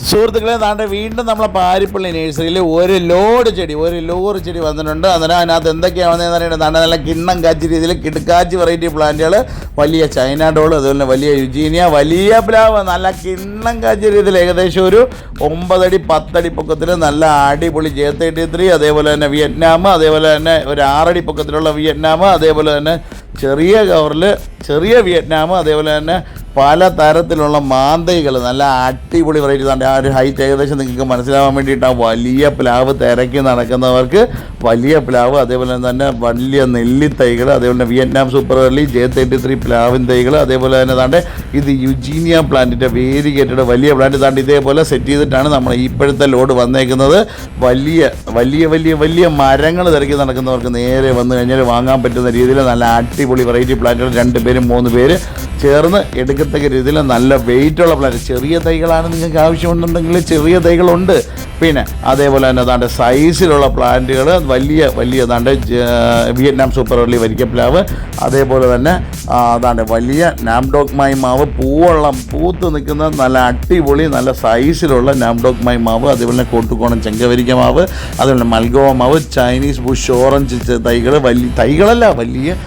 സുഹൃത്തുക്കളെ, താണ്ടെ വീണ്ടും നമ്മളെ പാരിപ്പള്ളി നഴ്സറിയിൽ ഒരു ലോഡ് ചെടി വന്നിട്ടുണ്ട്. അന്നേരം അതിനകത്ത് എന്തൊക്കെയാണ് വന്നതെന്ന് അറിയണം. താണ്ടെ നല്ല കിണ്ണം കാച്ചി രീതിയിൽ കിടക്കാച്ചി വെറൈറ്റി പ്ലാന്റുകൾ, വലിയ ചൈന ഡോൾ, അതുപോലെ വലിയ യുജീനിയ, വലിയ പ്ലാവ്, നല്ല കിണ്ണം കാച്ചി രീതിയിൽ ഏകദേശം ഒരു 9 അടി 10 അടി പൊക്കത്തിൽ നല്ല അടിപൊളി J33, അതേപോലെ തന്നെ വിയറ്റ്നാം, അതേപോലെ തന്നെ ഒരു 6 അടി പൊക്കത്തിലുള്ള വിയറ്റ്നാം, അതേപോലെ തന്നെ ചെറിയ കവറിൽ ചെറിയ വിയറ്റ്നാം, അതേപോലെ തന്നെ പല തരത്തിലുള്ള മാന്തൈകൾ, നല്ല അടിപൊളി വെറൈറ്റി. തന്നെ ആ ഒരു ഹൈറ്റ് ഏകദേശം നിങ്ങൾക്ക് മനസ്സിലാവാൻ വേണ്ടിയിട്ടാണ്. വലിയ പ്ലാവ് തിരക്കി നടക്കുന്നവർക്ക് വലിയ പ്ലാവ്, അതേപോലെ തന്നെ വലിയ നെല്ലിത്തൈകൾ, അതേപോലെ തന്നെ വിയറ്റ്നാം സൂപ്പർ എർലി J33 പ്ലാവിൻ തൈകൾ, അതേപോലെ തന്നെ താണ്ടെ ഇത് യുജീനിയ പ്ലാന്റിൻ്റെ വേരിഗേറ്റഡ് വലിയ പ്ലാന്റ്. താണ്ട് ഇതേപോലെ സെറ്റ് ചെയ്തിട്ടാണ് നമ്മൾ ഇപ്പോഴത്തെ ലോഡ് വന്നേക്കുന്നത്. വലിയ വലിയ വലിയ വലിയ മരങ്ങൾ തിരക്കി നടക്കുന്നവർക്ക് നേരെ വന്നു കഴിഞ്ഞാൽ വാങ്ങാൻ പറ്റുന്ന രീതിയിൽ നല്ല അടിപൊളി വെറൈറ്റി പ്ലാന്റുകൾ 2 പേരും 3 പേര് ചേർന്ന് എടുക്കത്തക്ക രീതിയിൽ നല്ല വെയിറ്റുള്ള പ്ലാന്റ്. ചെറിയ തൈകളാണ് നിങ്ങൾക്ക് ആവശ്യമുണ്ടെങ്കിൽ ചെറിയ തൈകളുണ്ട്. പിന്നെ അതേപോലെ തന്നെ താണ്ടെ സൈസിലുള്ള പ്ലാന്റുകൾ വലിയ വലിയ താണ്ടെ വിയറ്റ്നാം സൂപ്പർ എർലി വരിക്കപ്ലാവ്, അതേപോലെ തന്നെ താണ്ടെ വലിയ നാംഡോക്മായി മാവ്, പൂത്ത് നിൽക്കുന്ന നല്ല അടിപൊളി നല്ല സൈസിലുള്ള നാംഡോക്മായി മാവ്, അതേപോലെ തന്നെ കോട്ടുകോണം ചെങ്കവരിക്ക മാവ്, അതേപോലെ മൽഗോവ മാവ്, ചൈനീസ് ബുഷ് ഓറഞ്ച് തൈകൾ, വലിയ തൈകളല്ല വലിയ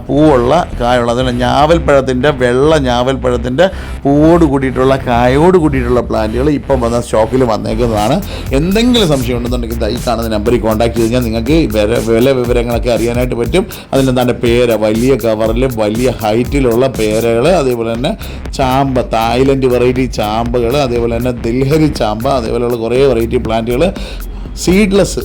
പൂവുള്ള കായുള്ള, അതുപോലെ ഞാവൽപ്പഴത്തിൻ്റെ വെള്ള ഞാവൽപ്പഴത്തിൻ്റെ പൂവോട് കൂടിയിട്ടുള്ള കായോട് കൂടിയിട്ടുള്ള പ്ലാന്റുകൾ ഇപ്പം വന്ന സ്റ്റോക്കിൽ വന്നേക്കുന്നതാണ്. എന്തെങ്കിലും സംശയം ഉണ്ടെന്നുണ്ടെങ്കിൽ ഈ കാണുന്ന നമ്പറിൽ കോൺടാക്ട് ചെയ്ത് കഴിഞ്ഞാൽ നിങ്ങൾക്ക് വില വിവരങ്ങളൊക്കെ അറിയാനായിട്ട് പറ്റും. അതിനെന്താണ് പേര, വലിയ കവറിൽ വലിയ ഹൈറ്റിലുള്ള പേരകൾ, അതേപോലെ തന്നെ ചാമ്പ, തായ്ലൻഡ് വെറൈറ്റി ചാമ്പകൾ, അതേപോലെ തന്നെ ദിൽഹരി ചാമ്പ, അതേപോലെയുള്ള കുറേ വെറൈറ്റി പ്ലാന്റുകൾ, സീഡ്ലെസ്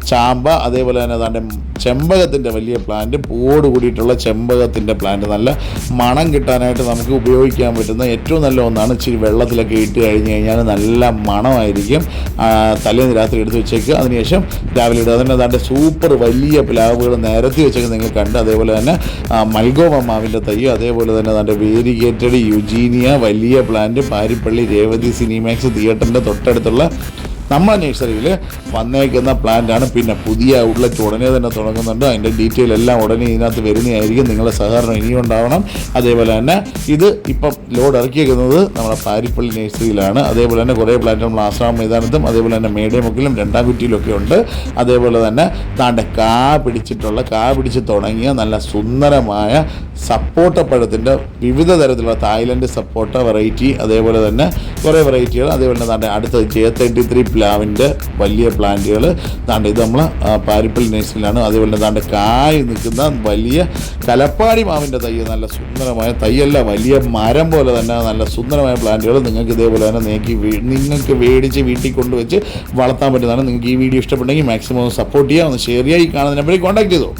ചാമ്പ, അതേപോലെ തന്നെ താണ്ടെ ചെമ്പകത്തിൻ്റെ വലിയ പ്ലാന്റ്, പൂവോട് കൂടിയിട്ടുള്ള ചെമ്പകത്തിൻ്റെ പ്ലാന്റ്, നല്ല മണം കിട്ടാനായിട്ട് നമുക്ക് ഉപയോഗിക്കാൻ പറ്റുന്ന ഏറ്റവും നല്ല ഒന്നാണ്. ഇച്ചിരി വെള്ളത്തിലൊക്കെ ഇട്ട് കഴിഞ്ഞ് കഴിഞ്ഞാൽ നല്ല മണമായിരിക്കും. തലേന്ന് രാത്രി എടുത്ത് വെച്ചേക്കുക, അതിനുശേഷം രാവിലെ ഇടുക. അതിന് താണ്ടെ സൂപ്പർ വലിയ പ്ലാവുകൾ നിരത്തി വെച്ചൊക്കെ നിങ്ങൾ കണ്ട്, അതേപോലെ തന്നെ മൽഗോവ മാവിൻ്റെ തൈ, അതേപോലെ തന്നെ താണ്ടെ വേരിഗേറ്റഡ് യുജീനിയ വലിയ പ്ലാന്റ് പാരിപ്പള്ളി രേവതി സിനിമാക്സ് തിയേറ്ററിൻ്റെ തൊട്ടടുത്തുള്ള നമ്മുടെ നഴ്സറിയിൽ വന്നേക്കുന്ന പ്ലാന്റാണ്. പിന്നെ പുതിയ ഔട്ട്ലെറ്റ് ഉടനെ തന്നെ തുടങ്ങുന്നുണ്ട്. അതിൻ്റെ ഡീറ്റെയിൽ എല്ലാം ഉടനെ ഇതിനകത്ത് വരുന്നതായിരിക്കും. നിങ്ങളുടെ സഹകരണം ഇനിയും ഉണ്ടാവണം. അതേപോലെ തന്നെ ഇത് ഇപ്പം ലോഡ് ഇറക്കിയിരിക്കുന്നത് നമ്മുടെ പാരിപ്പള്ളി നഴ്സറിയിലാണ്. അതേപോലെ തന്നെ കുറേ പ്ലാന്റ് നമ്മൾ ആശ്രാമ മൈതാനത്തും അതേപോലെ തന്നെ മേടേമുക്കിലും 2-ാം കുറ്റിയിലൊക്കെ ഉണ്ട്. അതേപോലെ തന്നെ താണ്ടെ കാ പിടിച്ച് തുടങ്ങിയ നല്ല സുന്ദരമായ സപ്പോട്ടപ്പഴത്തിൻ്റെ വിവിധ തരത്തിലുള്ള തായ്ലൻഡ് സപ്പോട്ട വെറൈറ്റി, അതേപോലെ തന്നെ കുറേ വെറൈറ്റികൾ, അതേപോലെ തന്നെ താണ്ടെ അടുത്തത് J33 പ്ലാവിൻ്റെ വലിയ പ്ലാന്റുകൾ. താണ്ടെ ഇത് നമ്മൾ പാരിപ്പള്ളി നഴ്സറിയിലാണ്. അതേപോലെ തന്നെ താണ്ടെ കായ് നിൽക്കുന്ന വലിയ കലപ്പാടി മാവിൻ്റെ തൈ, നല്ല സുന്ദരമായ തൈയല്ല, വലിയ മരം പോലെ തന്നെ നല്ല സുന്ദരമായ പ്ലാന്റുകൾ നിങ്ങൾക്ക് ഇതേപോലെ തന്നെ നിങ്ങൾക്ക് മേടിച്ച് വീട്ടിൽ കൊണ്ടുവച്ച് വളർത്താൻ പറ്റുന്നതാണ്. നിങ്ങൾക്ക് ഈ വീഡിയോ ഇഷ്ടപ്പെട്ടെങ്കിൽ മാക്സിമം സപ്പോർട്ട് ചെയ്യുക, ഒന്ന് ഷെയർ ചെയ്യുക. ഈ കാണുന്ന നമ്പറിൽ കോൺടാക്ട് ചെയ്തോ.